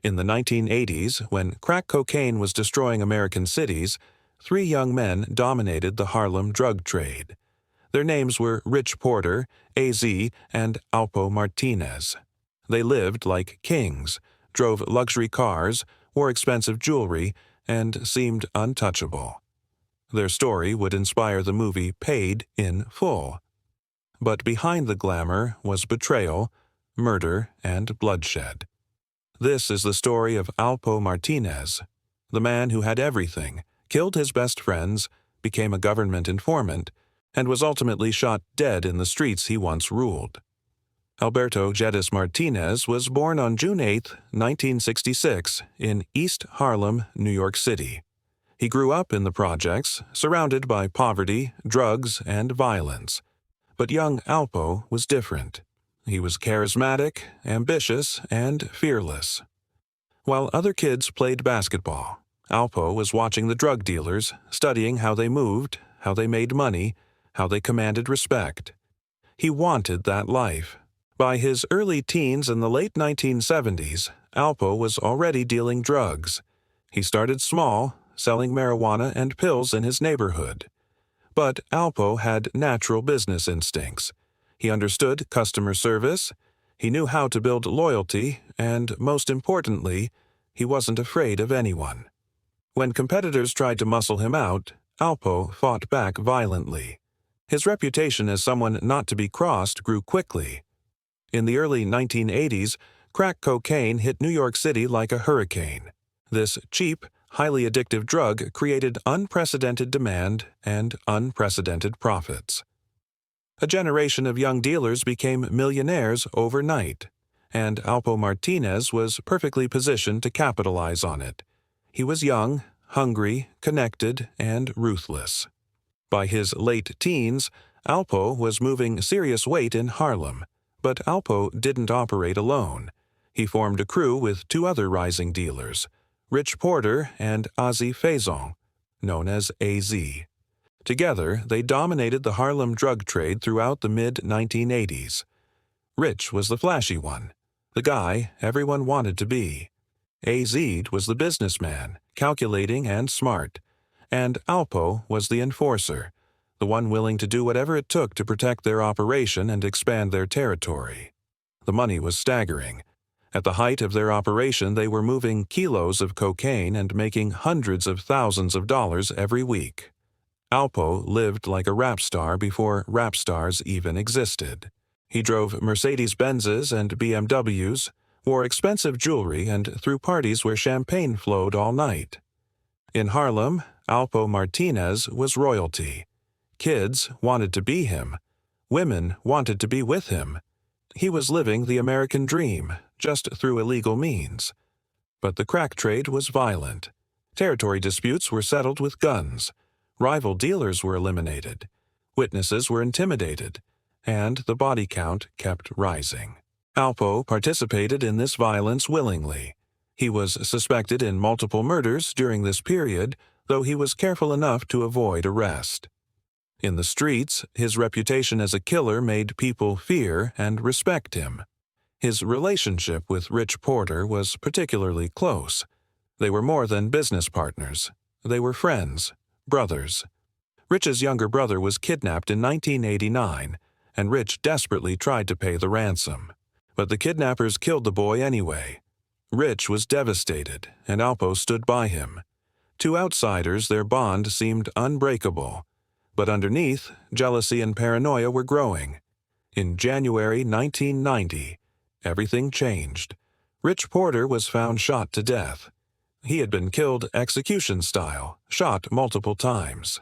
In the 1980s, when crack cocaine was destroying American cities, three young men dominated the Harlem drug trade. Their names were Rich Porter, A.Z., and Alpo Martinez. They lived like kings, drove luxury cars, wore expensive jewelry, and seemed untouchable. Their story would inspire the movie Paid in Full. But behind the glamour was betrayal, murder, and bloodshed. This is the story of Alpo Martinez, the man who had everything, killed his best friends, became a government informant, and was ultimately shot dead in the streets he once ruled. Alberto Geddis Martinez was born on June 8, 1966, in East Harlem, New York City. He grew up in the projects, surrounded by poverty, drugs, and violence. But young Alpo was different. He was charismatic, ambitious, and fearless. While other kids played basketball, Alpo was watching the drug dealers, studying how they moved, how they made money, how they commanded respect. He wanted that life. By his early teens in the late 1970s, Alpo was already dealing drugs. He started small, selling marijuana and pills in his neighborhood. But Alpo had natural business instincts. He understood customer service, he knew how to build loyalty, and, most importantly, he wasn't afraid of anyone. When competitors tried to muscle him out, Alpo fought back violently. His reputation as someone not to be crossed grew quickly. In the early 1980s, crack cocaine hit New York City like a hurricane. This cheap, highly addictive drug created unprecedented demand and unprecedented profits. A generation of young dealers became millionaires overnight, and Alpo Martinez was perfectly positioned to capitalize on it. He was young, hungry, connected, and ruthless. By his late teens, Alpo was moving serious weight in Harlem, but Alpo didn't operate alone. He formed a crew with two other rising dealers, Rich Porter and Ozzy Faison, known as A.Z. Together, they dominated the Harlem drug trade throughout the mid-1980s. Rich was the flashy one, the guy everyone wanted to be. A.Z. was the businessman, calculating and smart. And Alpo was the enforcer, the one willing to do whatever it took to protect their operation and expand their territory. The money was staggering. At the height of their operation, they were moving kilos of cocaine and making hundreds of thousands of dollars every week. Alpo lived like a rap star before rap stars even existed. He drove Mercedes-Benzes and BMWs, wore expensive jewelry, and threw parties where champagne flowed all night. In Harlem, Alpo Martinez was royalty. Kids wanted to be him. Women wanted to be with him. He was living the American dream, just through illegal means. But the crack trade was violent. Territory disputes were settled with guns. Rival dealers were eliminated. Witnesses were intimidated. And the body count kept rising. Alpo participated in this violence willingly. He was suspected in multiple murders during this period, though he was careful enough to avoid arrest. In the streets, his reputation as a killer made people fear and respect him. His relationship with Rich Porter was particularly close. They were more than business partners. They were friends, brothers. Rich's younger brother was kidnapped in 1989, and Rich desperately tried to pay the ransom. But the kidnappers killed the boy anyway. Rich was devastated, and Alpo stood by him. To outsiders, their bond seemed unbreakable. But underneath, jealousy and paranoia were growing. In January 1990, everything changed. Rich Porter was found shot to death. He had been killed execution style, shot multiple times.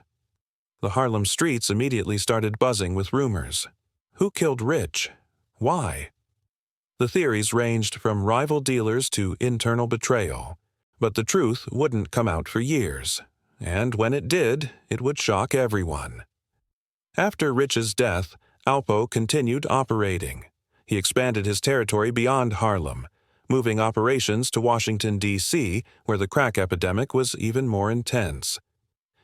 The Harlem streets immediately started buzzing with rumors. Who killed Rich? Why? The theories ranged from rival dealers to internal betrayal. But the truth wouldn't come out for years. And when it did, it would shock everyone. After Rich's death, Alpo continued operating. He expanded his territory beyond Harlem, moving operations to Washington, D.C., where the crack epidemic was even more intense.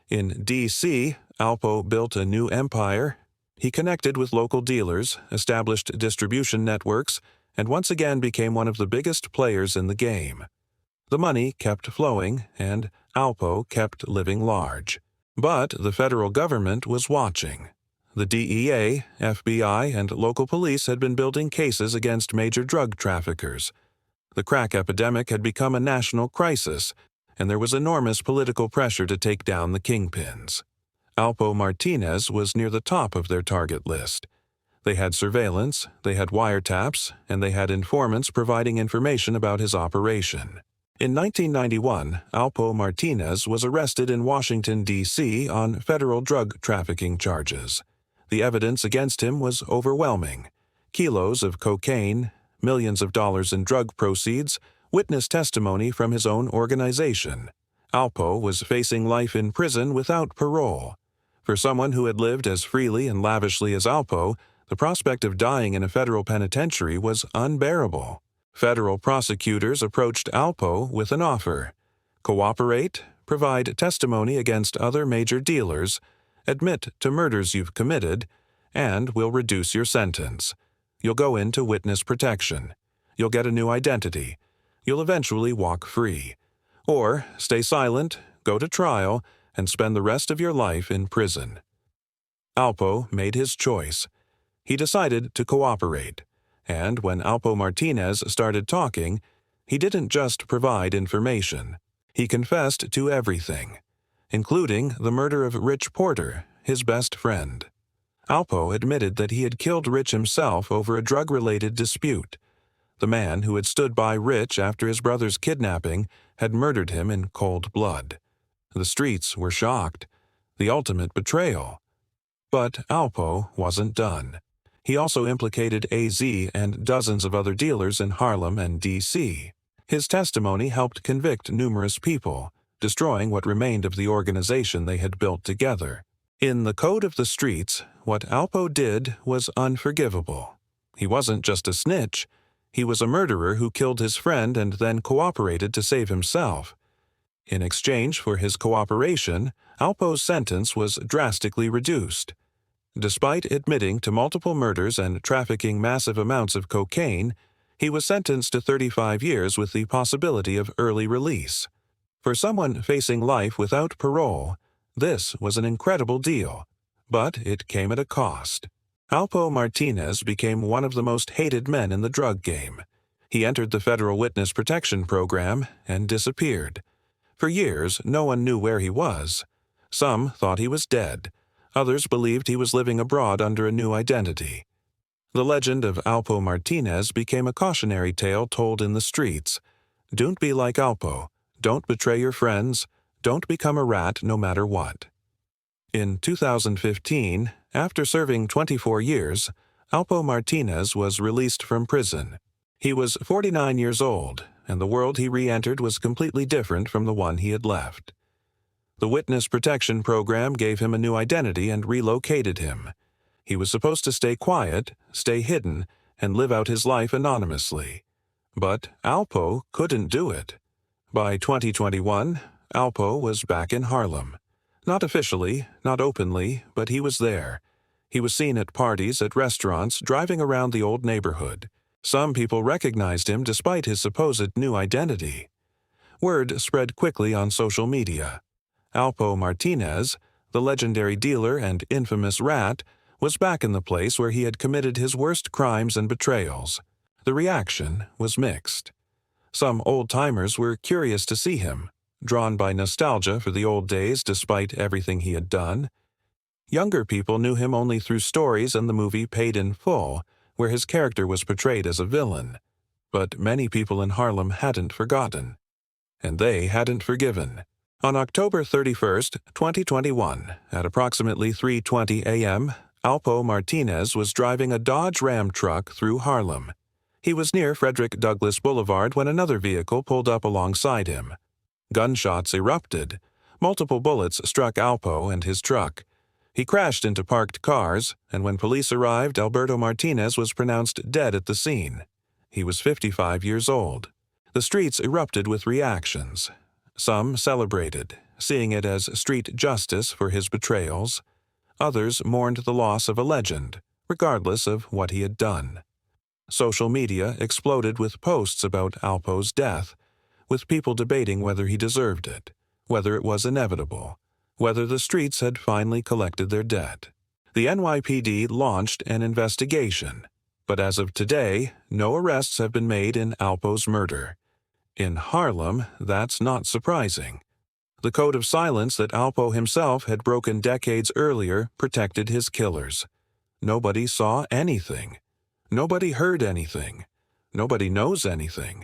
In D.C., Alpo built a new empire. He connected with local dealers, established distribution networks, and once again became one of the biggest players in the game. The money kept flowing, and Alpo kept living large. But the federal government was watching. The DEA, FBI, and local police had been building cases against major drug traffickers. The crack epidemic had become a national crisis, and there was enormous political pressure to take down the kingpins. Alpo Martinez was near the top of their target list. They had surveillance, they had wiretaps, and they had informants providing information about his operation. In 1991, Alpo Martinez was arrested in Washington, D.C. on federal drug trafficking charges. The evidence against him was overwhelming. Kilos of cocaine, millions of dollars in drug proceeds, witness testimony from his own organization. Alpo was facing life in prison without parole. For someone who had lived as freely and lavishly as Alpo, the prospect of dying in a federal penitentiary was unbearable. Federal prosecutors approached Alpo with an offer: cooperate, provide testimony against other major dealers, admit to murders you've committed, and we'll reduce your sentence. You'll go into witness protection. You'll get a new identity. You'll eventually walk free. Or stay silent, go to trial, and spend the rest of your life in prison. Alpo made his choice. He decided to cooperate. And when Alpo Martinez started talking, he didn't just provide information. He confessed to everything, including the murder of Rich Porter, his best friend. Alpo admitted that he had killed Rich himself over a drug-related dispute. The man who had stood by Rich after his brother's kidnapping had murdered him in cold blood. The streets were shocked. The ultimate betrayal. But Alpo wasn't done. He also implicated AZ and dozens of other dealers in Harlem and D.C. His testimony helped convict numerous people, destroying what remained of the organization they had built together. In the code of the streets, what Alpo did was unforgivable. He wasn't just a snitch. He was a murderer who killed his friend and then cooperated to save himself. In exchange for his cooperation, Alpo's sentence was drastically reduced. Despite admitting to multiple murders and trafficking massive amounts of cocaine, he was sentenced to 35 years with the possibility of early release. For someone facing life without parole, this was an incredible deal, but it came at a cost. Alpo Martinez became one of the most hated men in the drug game. He entered the Federal Witness Protection Program and disappeared. For years, no one knew where he was. Some thought he was dead. Others believed he was living abroad under a new identity. The legend of Alpo Martinez became a cautionary tale told in the streets. Don't be like Alpo. Don't betray your friends. Don't become a rat no matter what. In 2015, after serving 24 years, Alpo Martinez was released from prison. He was 49 years old, and the world he re-entered was completely different from the one he had left. The Witness Protection Program gave him a new identity and relocated him. He was supposed to stay quiet, stay hidden, and live out his life anonymously. But Alpo couldn't do it. By 2021, Alpo was back in Harlem. Not officially, not openly, but he was there. He was seen at parties, at restaurants, driving around the old neighborhood. Some people recognized him despite his supposed new identity. Word spread quickly on social media. Alpo Martinez, the legendary dealer and infamous rat, was back in the place where he had committed his worst crimes and betrayals. The reaction was mixed. Some old-timers were curious to see him, drawn by nostalgia for the old days despite everything he had done. Younger people knew him only through stories and the movie Paid in Full, where his character was portrayed as a villain. But many people in Harlem hadn't forgotten. And they hadn't forgiven. On October 31, 2021, at approximately 3:20 a.m., Alpo Martinez was driving a Dodge Ram truck through Harlem. He was near Frederick Douglass Boulevard when another vehicle pulled up alongside him. Gunshots erupted. Multiple bullets struck Alpo and his truck. He crashed into parked cars, and when police arrived, Alberto Martinez was pronounced dead at the scene. He was 55 years old. The streets erupted with reactions. Some celebrated, seeing it as street justice for his betrayals. Others mourned the loss of a legend, regardless of what he had done. Social media exploded with posts about Alpo's death, with people debating whether he deserved it, whether it was inevitable, whether the streets had finally collected their debt. The NYPD launched an investigation, but as of today, no arrests have been made in Alpo's murder. In Harlem, that's not surprising. The code of silence that Alpo himself had broken decades earlier protected his killers. Nobody saw anything. Nobody heard anything. Nobody knows anything.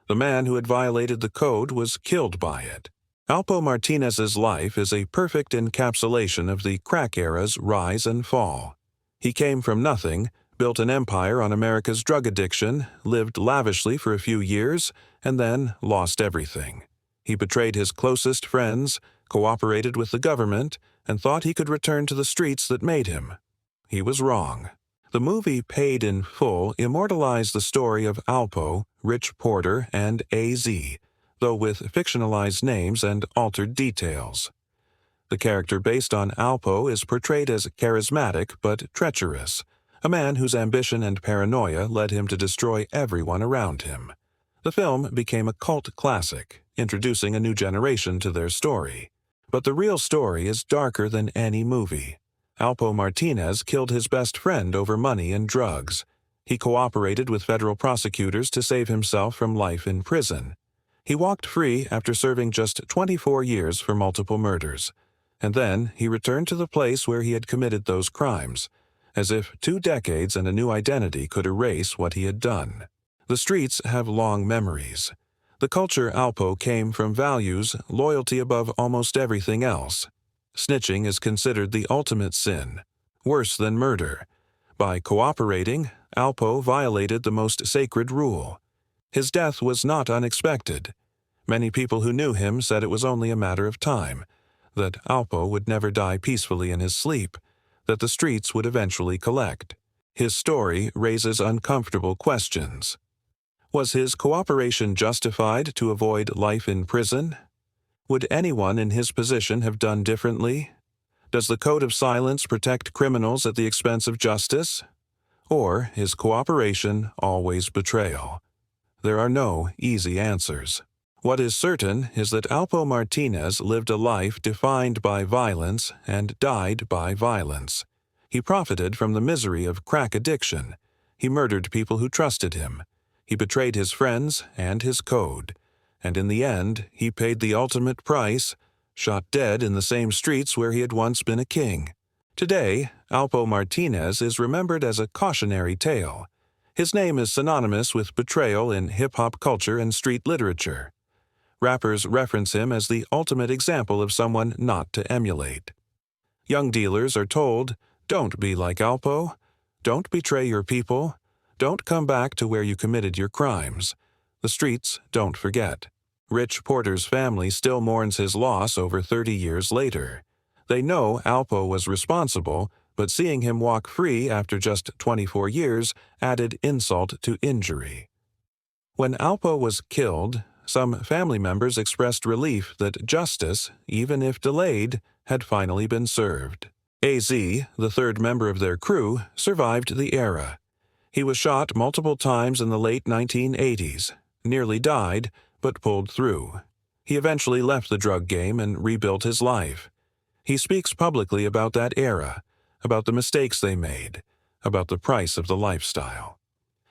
The man who had violated the code was killed by it. Alpo Martinez's life is a perfect encapsulation of the crack era's rise and fall. He came from nothing, built an empire on America's drug addiction, lived lavishly for a few years, and then lost everything. He betrayed his closest friends, cooperated with the government, and thought he could return to the streets that made him. He was wrong. The movie Paid in Full immortalized the story of Alpo, Rich Porter, and A.Z., though with fictionalized names and altered details. The character based on Alpo is portrayed as charismatic but treacherous, a man whose ambition and paranoia led him to destroy everyone around him. The film became a cult classic, introducing a new generation to their story. But the real story is darker than any movie. Alpo Martinez killed his best friend over money and drugs. He cooperated with federal prosecutors to save himself from life in prison. He walked free after serving just 24 years for multiple murders. And then he returned to the place where he had committed those crimes, as if 2 decades and a new identity could erase what he had done. The streets have long memories. The culture Alpo came from values loyalty above almost everything else. Snitching is considered the ultimate sin, worse than murder. By cooperating, Alpo violated the most sacred rule. His death was not unexpected. Many people who knew him said it was only a matter of time, that Alpo would never die peacefully in his sleep, that the streets would eventually collect. His story raises uncomfortable questions. Was his cooperation justified to avoid life in prison? Would anyone in his position have done differently? Does the code of silence protect criminals at the expense of justice? Or is cooperation always betrayal? There are no easy answers. What is certain is that Alpo Martinez lived a life defined by violence and died by violence. He profited from the misery of crack addiction. He murdered people who trusted him. He betrayed his friends and his code. And in the end, he paid the ultimate price, shot dead in the same streets where he had once been a king. Today, Alpo Martinez is remembered as a cautionary tale. His name is synonymous with betrayal in hip-hop culture and street literature. Rappers reference him as the ultimate example of someone not to emulate. Young dealers are told, don't be like Alpo, don't betray your people, don't come back to where you committed your crimes. The streets don't forget. Rich Porter's family still mourns his loss over 30 years later. They know Alpo was responsible, but seeing him walk free after just 24 years added insult to injury. When Alpo was killed, some family members expressed relief that justice, even if delayed, had finally been served. A.Z., the third member of their crew, survived the era. He was shot multiple times in the late 1980s, nearly died, but pulled through. He eventually left the drug game and rebuilt his life. He speaks publicly about that era, about the mistakes they made, about the price of the lifestyle.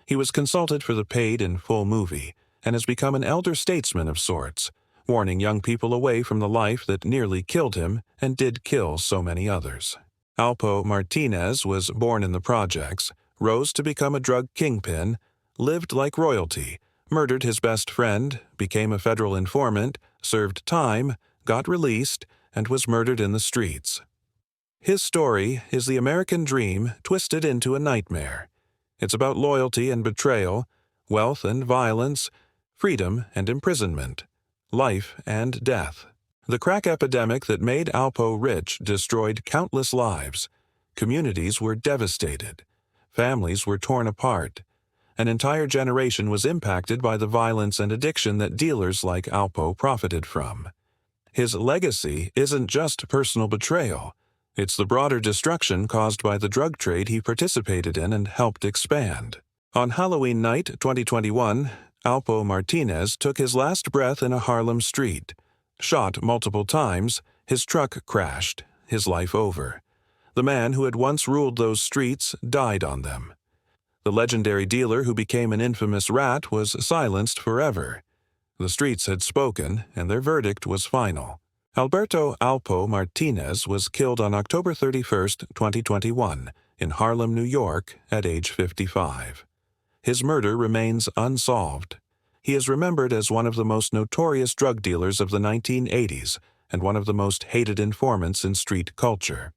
He was consulted for the Paid in Full movie and has become an elder statesman of sorts, warning young people away from the life that nearly killed him and did kill so many others. Alpo Martinez was born in the projects, rose to become a drug kingpin, lived like royalty, murdered his best friend, became a federal informant, served time, got released, and was murdered in the streets. His story is the American dream twisted into a nightmare. It's about loyalty and betrayal, wealth and violence, freedom and imprisonment, life and death. The crack epidemic that made Alpo rich destroyed countless lives. Communities were devastated. Families were torn apart. An entire generation was impacted by the violence and addiction that dealers like Alpo profited from. His legacy isn't just personal betrayal. It's the broader destruction caused by the drug trade he participated in and helped expand. On Halloween night 2021, Alpo Martinez took his last breath in a Harlem street. Shot multiple times, his truck crashed, his life over. The man who had once ruled those streets died on them. The legendary dealer who became an infamous rat was silenced forever. The streets had spoken, and their verdict was final. Alberto Alpo Martinez was killed on October 31, 2021, in Harlem, New York, at age 55. His murder remains unsolved. He is remembered as one of the most notorious drug dealers of the 1980s and one of the most hated informants in street culture.